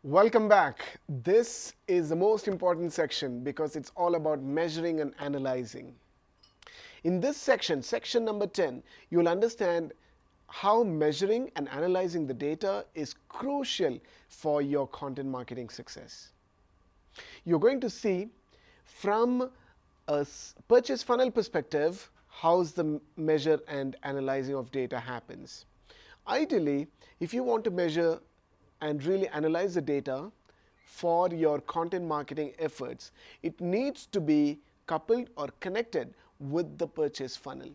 Welcome back. This is the most important section because it's all about measuring and analyzing. In this section, section number 10, you'll understand how measuring and analyzing the data is crucial for your content marketing success. You're going to see from a purchase funnel perspective how the measure and analyzing of data happens. Ideally, if you want to measure and really analyze the data for your content marketing efforts, it needs to be coupled or connected with the purchase funnel.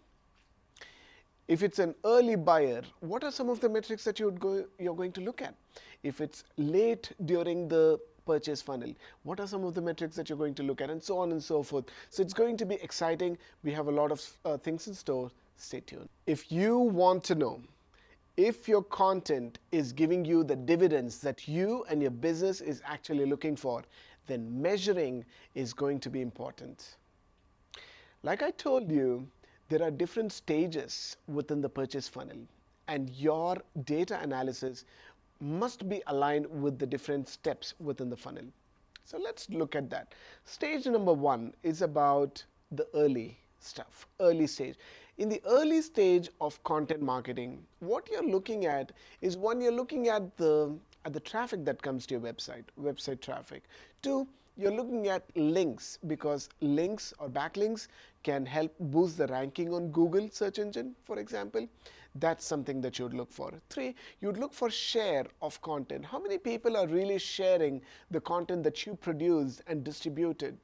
If it's an early buyer, what are some of the metrics that you're going to look at? If it's late during the purchase funnel, what are some of the metrics that you're going to look at, and so on and so forth. So it's going to be exciting. We have a lot of things in store. Stay tuned. If you want to know if your content is giving you the dividends that you and your business is actually looking for, then measuring is going to be important. Like I told you, there are different stages within the purchase funnel, and your data analysis must be aligned with the different steps within the funnel. So let's look at that. Stage number 1 is about the early stuff, early stage. In the early stage of content marketing, what you're looking at is, one, you're looking at the traffic that comes to your website traffic. 2, you're looking at links, because links or backlinks can help boost the ranking on Google search engine, for example. That's something that you would look for. 3, you'd look for share of content. How many people are really sharing the content that you produced and distributed?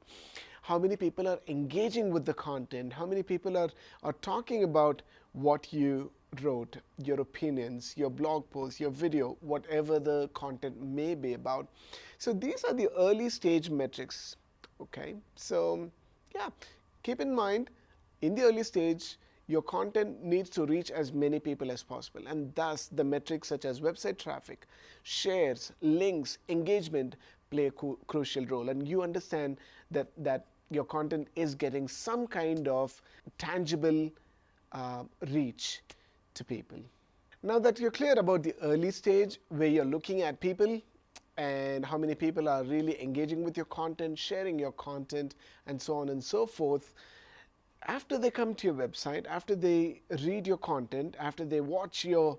How many people are engaging with the content? How many people are talking about what you wrote, your opinions, your blog post, your video, whatever the content may be about. So these are the early stage metrics. Okay, so yeah, keep in mind, in the early stage, your content needs to reach as many people as possible, and thus the metrics such as website traffic, shares, links, engagement play a crucial role, and you understand that your content is getting some kind of tangible reach to people. Now that you're clear about the early stage where you're looking at people and how many people are really engaging with your content, sharing your content, and so on and so forth, after they come to your website, after they read your content, after they watch your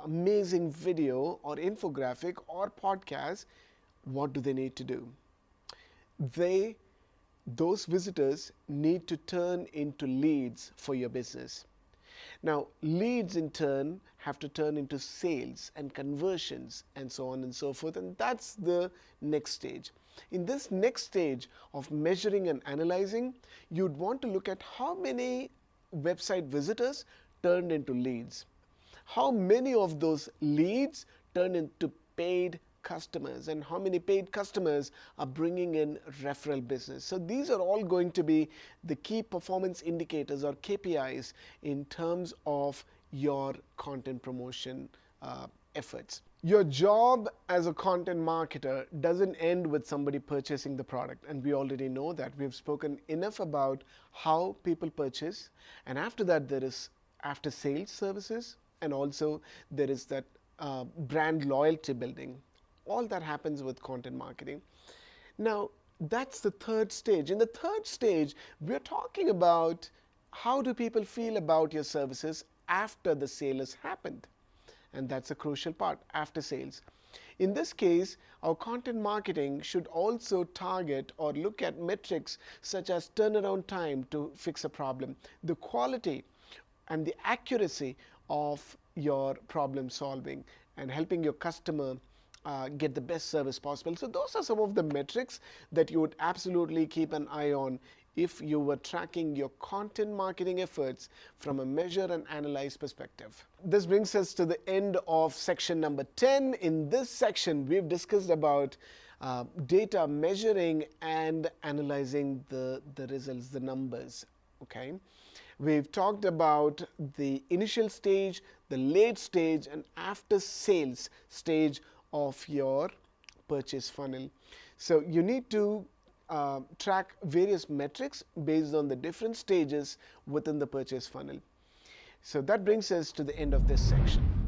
amazing video or infographic or podcast, what do they need to do? Those visitors need to turn into leads for your business. Now, leads in turn have to turn into sales and conversions and so on and so forth, and that's the next stage. In this next stage of measuring and analyzing, you'd want to look at how many website visitors turned into leads. How many of those leads turned into paid customers, and how many paid customers are bringing in referral business. So these are all going to be the key performance indicators or KPIs in terms of your content promotion efforts. Your job as a content marketer doesn't end with somebody purchasing the product, and we already know that. We've spoken enough about how people purchase, and after that there is after sales services, and also there is that brand loyalty building. All that happens with content marketing. Now, that's the third stage. In the third stage, we're talking about how do people feel about your services after the sale has happened. And that's a crucial part, after sales. In this case, our content marketing should also target or look at metrics such as turnaround time to fix a problem, the quality and the accuracy of your problem solving, and helping your customer get the best service possible. So those are some of the metrics that you would absolutely keep an eye on if you were tracking your content marketing efforts from a measure and analyze perspective. This brings us to the end of section number 10. In this section, we've discussed about data measuring and analyzing the results, the numbers. Okay. We've talked about the initial stage, the late stage, and after sales stage of your purchase funnel. So you need to track various metrics based on the different stages within the purchase funnel. So that brings us to the end of this section.